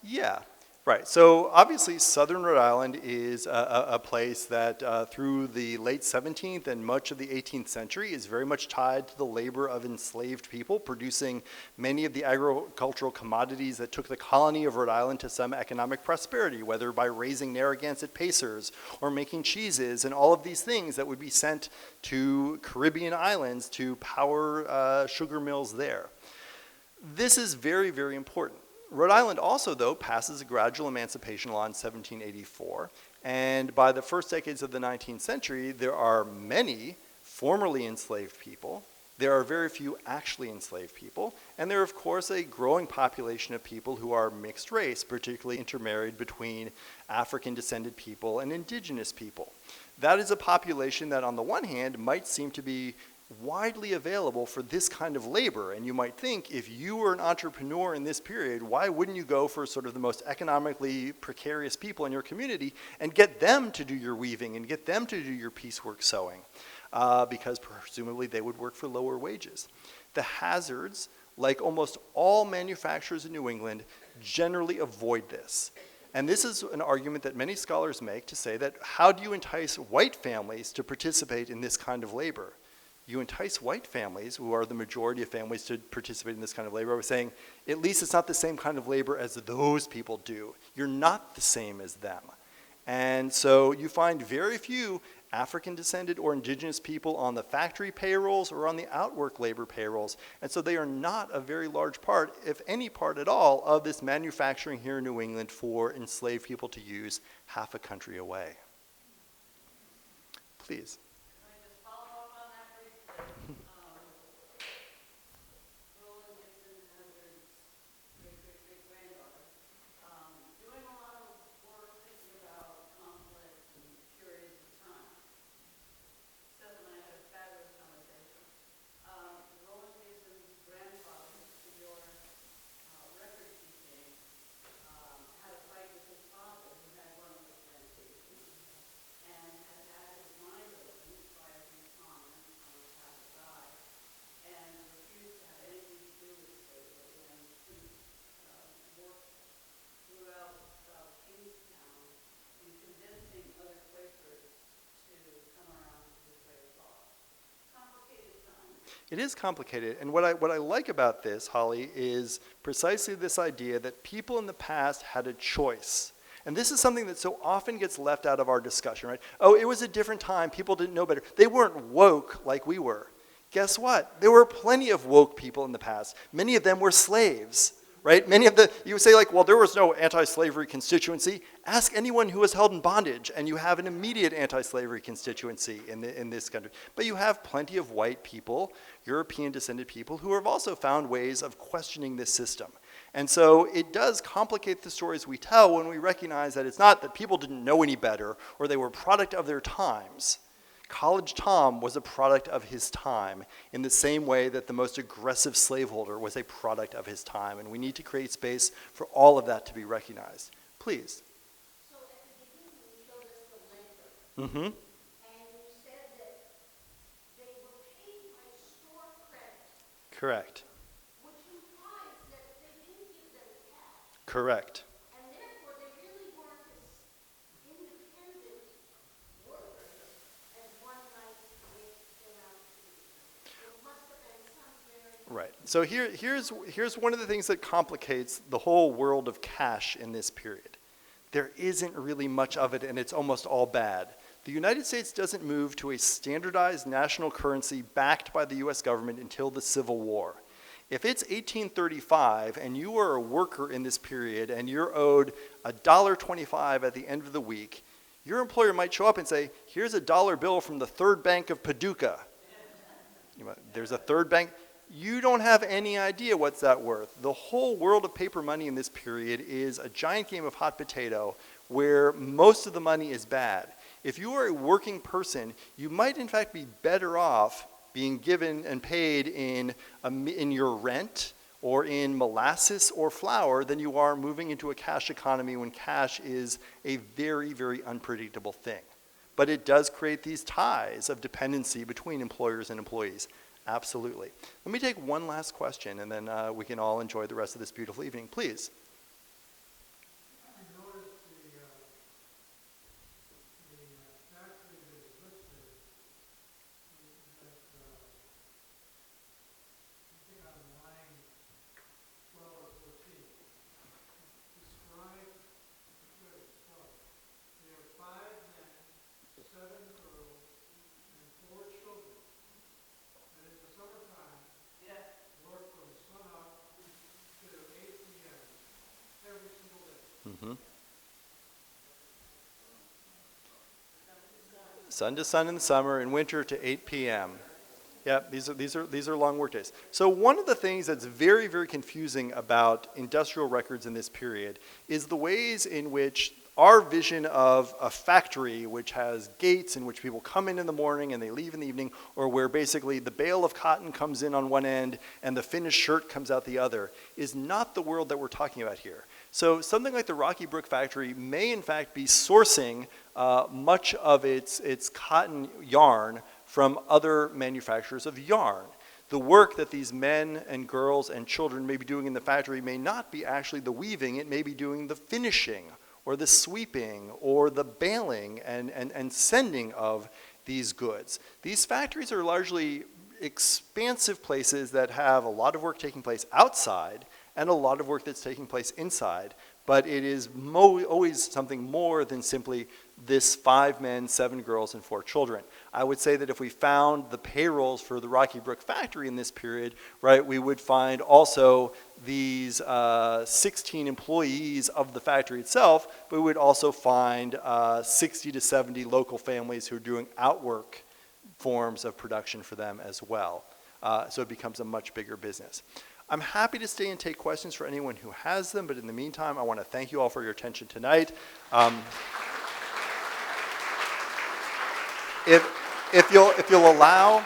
S1: Yeah. Right, so obviously southern Rhode Island is a place that through the late 17th and much of the 18th century is very much tied to the labor of enslaved people, producing many of the agricultural commodities that took the colony of Rhode Island to some economic prosperity, whether by raising Narragansett Pacers or making cheeses and all of these things that would be sent to Caribbean islands to power sugar mills there. This is very, very important. Rhode Island also, though, passes a gradual emancipation law in 1784, and by the first decades of the 19th century, there are many formerly enslaved people, there are very few actually enslaved people, and there are, of course, a growing population of people who are mixed race, particularly intermarried between African-descended people and indigenous people. That is a population that, on the one hand, might seem to be widely available for this kind of labor. And you might think, if you were an entrepreneur in this period, why wouldn't you go for sort of the most economically precarious people in your community and get them to do your weaving and get them to do your piecework sewing? Because presumably they would work for lower wages. The Hazards, like almost all manufacturers in New England, generally avoid this. And this is an argument that many scholars make to say that how do you entice white families to participate in this kind of labor? You entice white families, who are the majority of families, to participate in this kind of labor by saying, at least it's not the same kind of labor as those people do. You're not the same as them. And so you find very few African-descended or indigenous people on the factory payrolls or on the outwork labor payrolls. And so they are not a very large part, if any part at all, of this manufacturing here in New England for enslaved people to use half a country away. Please. It is complicated, and what I like about this, Holly, is precisely this idea that people in the past had a choice. And this is something that so often gets left out of our discussion, right? Oh, it was a different time, people didn't know better. They weren't woke like we were. Guess what? There were plenty of woke people in the past. Many of them were slaves, right? You would say like, well, there was no anti-slavery constituency. Ask anyone who was held in bondage, and you have an immediate anti-slavery constituency in this country. But you have plenty of white people, European-descended people, who have also found ways of questioning this system. And so it does complicate the stories we tell when we recognize that it's not that people didn't know any better or they were a product of their times. College Tom was a product of his time in the same way that the most aggressive slaveholder was a product of his time. And we need to create space for all of that to be recognized. Please.
S2: So at the beginning, you showed us the lender.
S1: Mm-hmm.
S2: And you said that they were paid by store credit.
S1: Correct.
S2: Which implies that they didn't give them cash.
S1: Correct.
S2: And therefore, they really weren't as independent workers as one might make them out to be. There must have been some very...
S1: Right. So here's one of the things that complicates the whole world of cash in this period. There isn't really much of it, and it's almost all bad. The United States doesn't move to a standardized national currency backed by the US government until the Civil War. If it's 1835 and you are a worker in this period and you're owed $1.25 at the end of the week, your employer might show up and say, here's a dollar bill from the Third Bank of Paducah. There's a third bank. You don't have any idea what's that worth. The whole world of paper money in this period is a giant game of hot potato where most of the money is bad. If you are a working person, you might in fact be better off being given and paid in your rent or in molasses or flour than you are moving into a cash economy when cash is a very, very unpredictable thing. But it does create these ties of dependency between employers and employees. Absolutely. Let me take one last question, and then we can all enjoy the rest of this beautiful evening. Please.
S3: I noticed the factory that is listed, that I think on line 12 or 14, describe good stuff. There are 5 men, 7 girls, and 4 children. And in the summertime, work from sun up to 8 p.m. every single day.
S1: Mm-hmm. Sun to sun in the summer, in winter to 8 p.m. Yeah, these are long work days. So one of the things that's very, very confusing about industrial records in this period is the ways in which our vision of a factory, which has gates in which people come in the morning and they leave in the evening, or where basically the bale of cotton comes in on one end and the finished shirt comes out the other, is not the world that we're talking about here. So something like the Rocky Brook factory may in fact be sourcing much of its cotton yarn from other manufacturers of yarn. The work that these men and girls and children may be doing in the factory may not be actually the weaving, it may be doing the finishing or the sweeping or the baling and sending of these goods. These factories are largely expansive places that have a lot of work taking place outside and a lot of work that's taking place inside, but it is always something more than simply this 5 men, 7 girls, and 4 children. I would say that if we found the payrolls for the Rocky Brook factory in this period, right, we would find also these 16 employees of the factory itself, but we would also find 60 to 70 local families who are doing outwork forms of production for them as well. So it becomes a much bigger business. I'm happy to stay and take questions for anyone who has them, but in the meantime, I want to thank you all for your attention tonight. If you'll allow,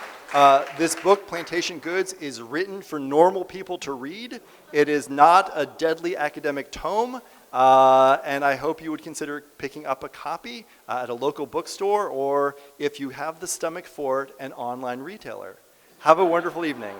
S1: this book, Plantation Goods, is written for normal people to read. It is not a deadly academic tome, and I hope you would consider picking up a copy at a local bookstore, or if you have the stomach for it, an online retailer. Have a wonderful evening.